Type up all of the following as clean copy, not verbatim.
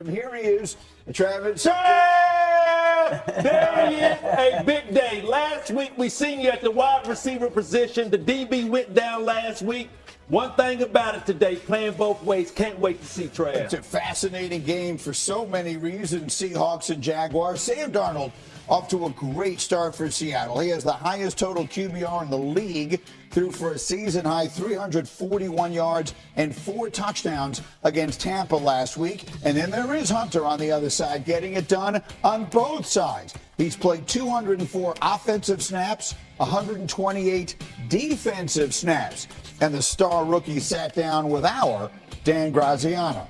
Here he is, Trevor. There he is, a big day. Last week we seen you at the wide receiver position. The DB went down last week. One thing about it today, playing both ways. Can't wait to see Trev. It's a fascinating game for so many reasons. Seahawks and Jaguars. Sam Darnold off to a great start for Seattle. He has the highest total QBR in the league, threw for a season-high 341 yards and 4 touchdowns against Tampa last week. And then there is Hunter on the other side, getting it done on both sides. He's played 204 offensive snaps, 128 defensive snaps. And the star rookie sat down with our Dan Graziano.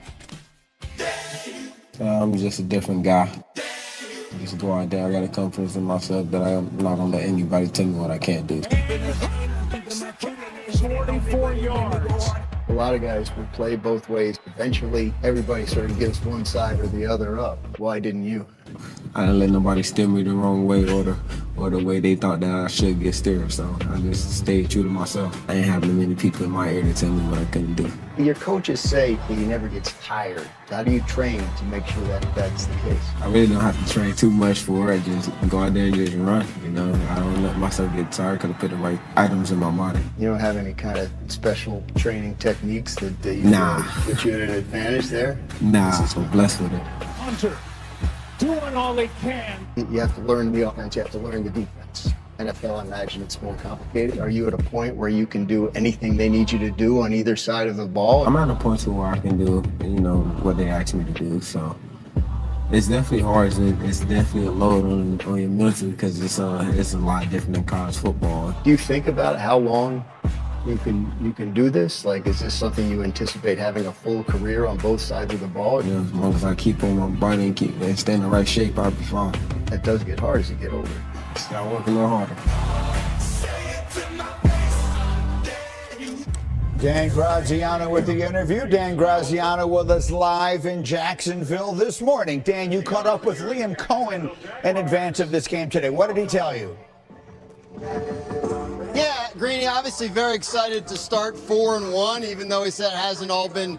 I'm just a different guy. Just go out there. I got a confidence in myself that I'm not going to let anybody tell me what I can't do. 44 yards. A lot of guys will play both ways. Eventually, everybody sort of gives one side or the other up. Why didn't you? I didn't let nobody steer me the wrong way or the way they thought that I should get steered. So I just stayed true to myself. I ain't having many people in my ear to tell me what I couldn't do. Your coaches say that he never gets tired. How do you train to make sure that that's the case? I really don't have to train too much for it. Just go out there and just run. You know, I don't let myself get tired because I put the right items in my body. You don't have any kind of special training techniques that you put you at an advantage there? Nah, I'm blessed with it. Hunter doing all they can. You have to learn the offense. You have to learn the defense. NFL, I imagine it's more complicated. Are you at a point where you can do anything they need you to do on either side of the ball? I'm at a point where I can do, what they ask me to do. So it's definitely hard. It's definitely a load on your mental because it's a lot different than college football. Do you think about how long you can do this? Like, is this something you anticipate having a full career on both sides of the ball? As long as I keep on my body and stay in the right shape, I'll be fine. That does get hard as you get older. Start working a little harder. Dan Graziano with the interview. Dan Graziano with us live in Jacksonville this morning. Dan, you caught up with Liam Cohen in advance of this game today. What did he tell you? Yeah, Greeny, obviously very excited to start 4-1, even though he said it hasn't all been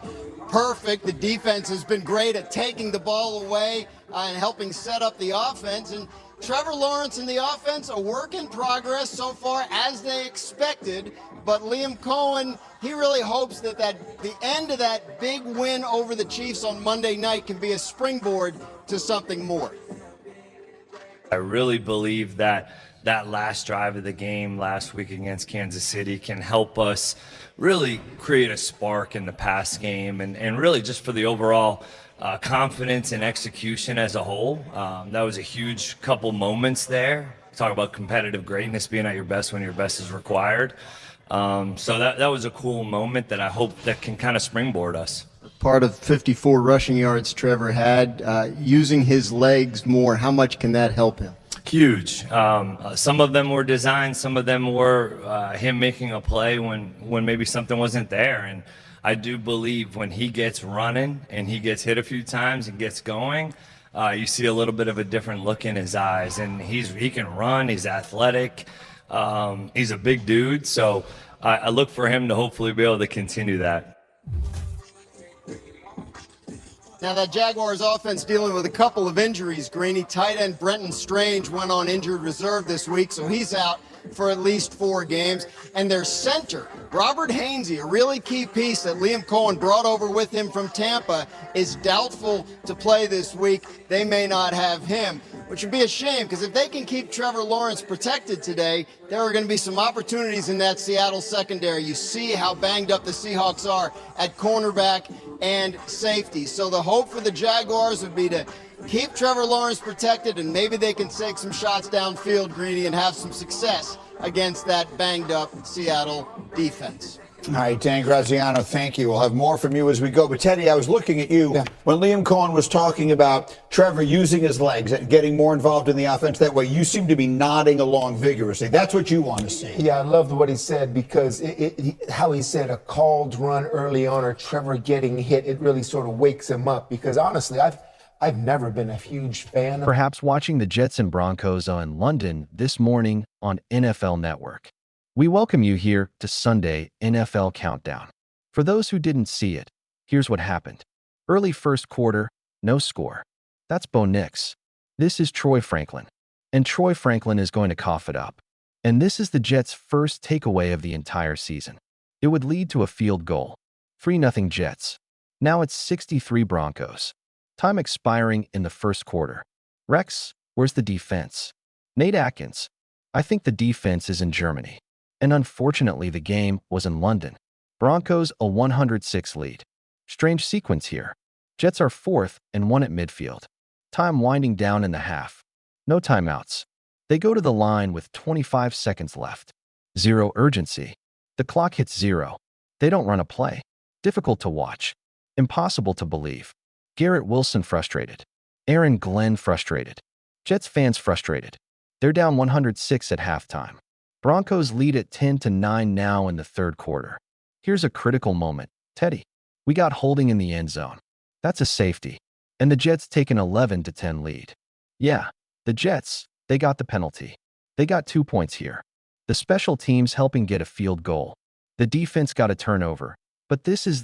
perfect. The defense has been great at taking the ball away and helping set up the offense. And Trevor Lawrence and the offense, a work in progress so far, as they expected. But Liam Cohen, he really hopes that the end of that big win over the Chiefs on Monday night can be a springboard to something more. I really believe that last drive of the game last week against Kansas City can help us really create a spark in the pass game and really just for the overall confidence and execution as a whole. That was a huge couple moments there. Talk about competitive greatness, being at your best when your best is required. So that was a cool moment that I hope that can kind of springboard us. Part of 54 rushing yards Trevor had, using his legs more, how much can that help him? Huge. Some of them were designed, some of them were him making a play when maybe something wasn't there. And I do believe when he gets running and he gets hit a few times and gets going, you see a little bit of a different look in his eyes. And he can run, he's athletic, he's a big dude. So I look for him to hopefully be able to continue that. Now that Jaguars offense dealing with a couple of injuries, Greeny. Tight end Brenton Strange went on injured reserve this week, so he's out for at least 4 games. And their center, Robert Hainsey, a really key piece that Liam Cohen brought over with him from Tampa, is doubtful to play this week. They may not have him, which would be a shame because if they can keep Trevor Lawrence protected today, there are going to be some opportunities in that Seattle secondary. You see how banged up the Seahawks are at cornerback and safety. So the hope for the Jaguars would be to keep Trevor Lawrence protected, and maybe they can take some shots downfield, Greeny, and have some success against that banged up Seattle defense. All right, Dan Graziano, thank you. We'll have more from you as we go. But, Teddy, I was looking at you when Liam Cohen was talking about Trevor using his legs and getting more involved in the offense that way. You seem to be nodding along vigorously. That's what you want to see. Yeah, I loved what he said because how he said a called run early on or Trevor getting hit, it really sort of wakes him up because, honestly, I've never been a huge fan of perhaps watching the Jets and Broncos on London this morning on NFL Network. We welcome you here to Sunday NFL Countdown. For those who didn't see it, here's what happened. Early first quarter, No score. That's Bo Nix. This is Troy Franklin. And Troy Franklin is going to cough it up. And this is the Jets' first takeaway of the entire season. It would lead to a field goal. 3-0 Jets. Now it's 63 Broncos. Time expiring in the first quarter. Rex, where's the defense? Nate Atkins. I think the defense is in Germany. And unfortunately, the game was in London. Broncos a 106 lead. Strange sequence here. Jets are 4th and 1 at midfield. Time winding down in the half. No timeouts. They go to the line with 25 seconds left. Zero urgency. The clock hits 0. They don't run a play. Difficult to watch. Impossible to believe. Garrett Wilson frustrated. Aaron Glenn frustrated. Jets fans frustrated. They're down 106 at halftime. Broncos lead at 10-9 now in the third quarter. Here's a critical moment. Teddy. We got holding in the end zone. That's a safety. And the Jets take an 11-10 lead. Yeah, the Jets, they got the penalty. They got 2 points here. The special teams helping get a field goal. The defense got a turnover. But this is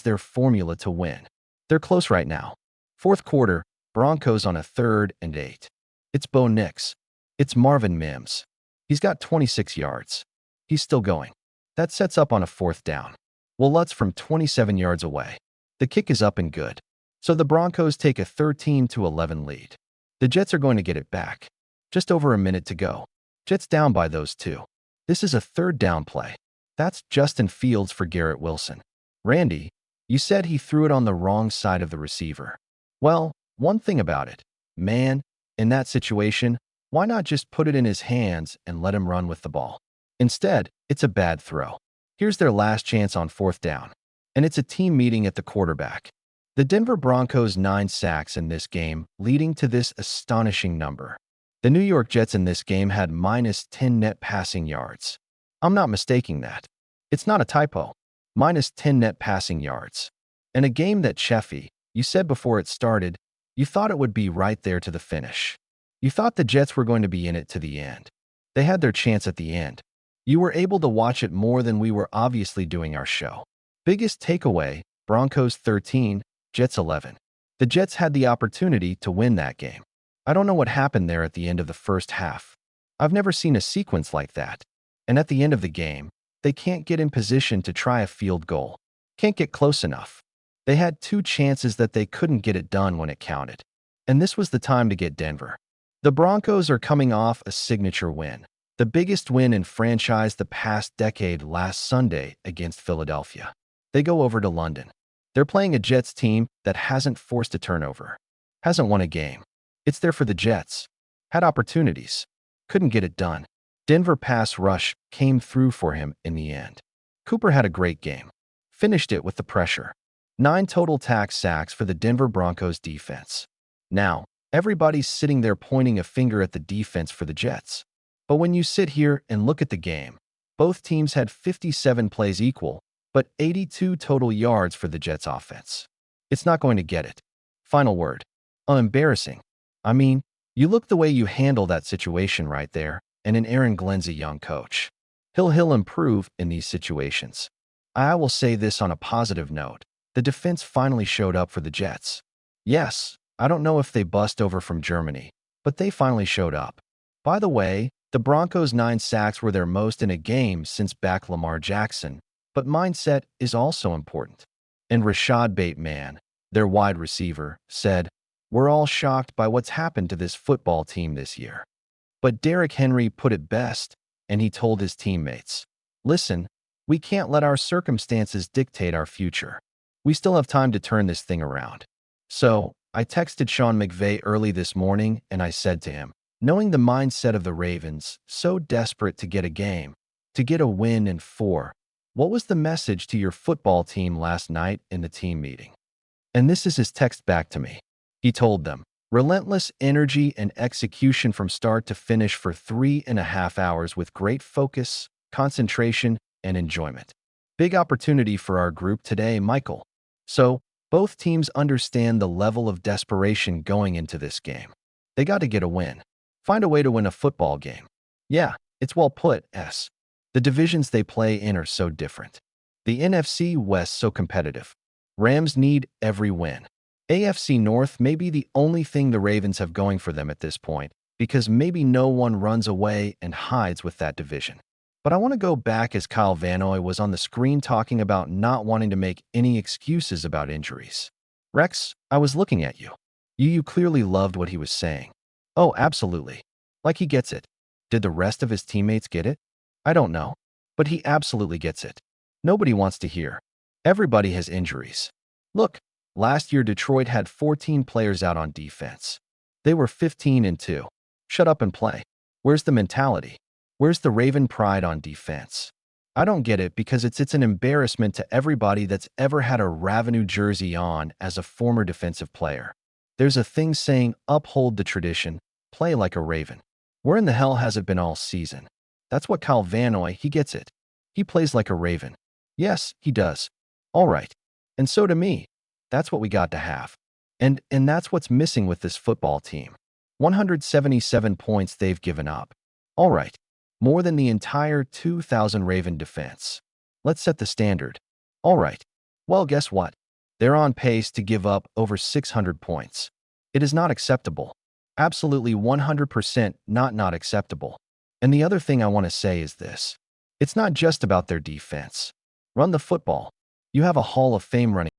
their formula to win. They're close right now. Fourth quarter, Broncos on a 3rd and 8. It's Bo Nix. It's Marvin Mims. He's got 26 yards. He's still going. That sets up on a 4th down. Well, Lutz from 27 yards away. The kick is up and good. So the Broncos take a 13-11 lead. The Jets are going to get it back. Just over a minute to go. Jets down by those 2. This is a 3rd down play. That's Justin Fields for Garrett Wilson. Randy, you said he threw it on the wrong side of the receiver. Well, one thing about it. Man, in that situation, why not just put it in his hands and let him run with the ball? Instead, it's a bad throw. Here's their last chance on 4th down. And it's a team meeting at the quarterback. The Denver Broncos 9 sacks in this game, leading to this astonishing number. The New York Jets in this game had -10 net passing yards. I'm not mistaking that. It's not a typo. -10 net passing yards. In a game that Sheffy, you said before it started, you thought it would be right there to the finish. You thought the Jets were going to be in it to the end. They had their chance at the end. You were able to watch it more than we were obviously doing our show. Biggest takeaway, Broncos 13, Jets 11. The Jets had the opportunity to win that game. I don't know what happened there at the end of the first half. I've never seen a sequence like that. And at the end of the game, they can't get in position to try a field goal. Can't get close enough. They had 2 chances that they couldn't get it done when it counted. And this was the time to get Denver. The Broncos are coming off a signature win. The biggest win in franchise the past decade last Sunday against Philadelphia. They go over to London. They're playing a Jets team that hasn't forced a turnover. Hasn't won a game. It's there for the Jets. Had opportunities. Couldn't get it done. Denver pass rush came through for him in the end. Cooper had a great game. Finished it with the pressure. 9 total sacks for the Denver Broncos defense. Now, everybody's sitting there pointing a finger at the defense for the Jets. But when you sit here and look at the game, both teams had 57 plays equal, but 82 total yards for the Jets offense. It's not going to get it. Final word. Embarrassing. I mean, you look the way you handle that situation right there, and in Aaron Glenn's a young coach. He'll improve in these situations. I will say this on a positive note. The defense finally showed up for the Jets. Yes, I don't know if they bust over from Germany, but they finally showed up. By the way, the Broncos' 9 sacks were their most in a game since back Lamar Jackson, but mindset is also important. And Rashad Bateman, their wide receiver, said, "We're all shocked by what's happened to this football team this year." But Derrick Henry put it best, and he told his teammates, "Listen, we can't let our circumstances dictate our future. We still have time to turn this thing around." So, I texted Sean McVay early this morning, and I said to him, knowing the mindset of the Ravens, so desperate to get a game, to get a win in 4, what was the message to your football team last night in the team meeting? And this is his text back to me. He told them, "Relentless energy and execution from start to finish for 3.5 hours with great focus, concentration, and enjoyment. Big opportunity for our group today, Michael." So, both teams understand the level of desperation going into this game. They got to get a win. Find a way to win a football game. Yeah, it's well put, S. The divisions they play in are so different. The NFC West so competitive. Rams need every win. AFC North may be the only thing the Ravens have going for them at this point, because maybe no one runs away and hides with that division. But I want to go back as Kyle Van Noy was on the screen talking about not wanting to make any excuses about injuries. Rex, I was looking at you. You clearly loved what he was saying. Oh, absolutely. Like he gets it. Did the rest of his teammates get it? I don't know. But he absolutely gets it. Nobody wants to hear. Everybody has injuries. Look, last year Detroit had 14 players out on defense. They were 15-2. Shut up and play. Where's the mentality? Where's the Raven pride on defense? I don't get it because it's an embarrassment to everybody that's ever had a Ravenous jersey on as a former defensive player. There's a thing saying uphold the tradition, play like a Raven. Where in the hell has it been all season? That's what Kyle Van Noy, he gets it. He plays like a Raven. Yes, he does. All right. And so do me. That's what we got to have. And that's what's missing with this football team. 177 points they've given up. All right. More than the entire 2,000 Raven defense. Let's set the standard. All right. Well, guess what? They're on pace to give up over 600 points. It is not acceptable. Absolutely 100% not acceptable. And the other thing I want to say is this. It's not just about their defense. Run the football. You have a Hall of Fame running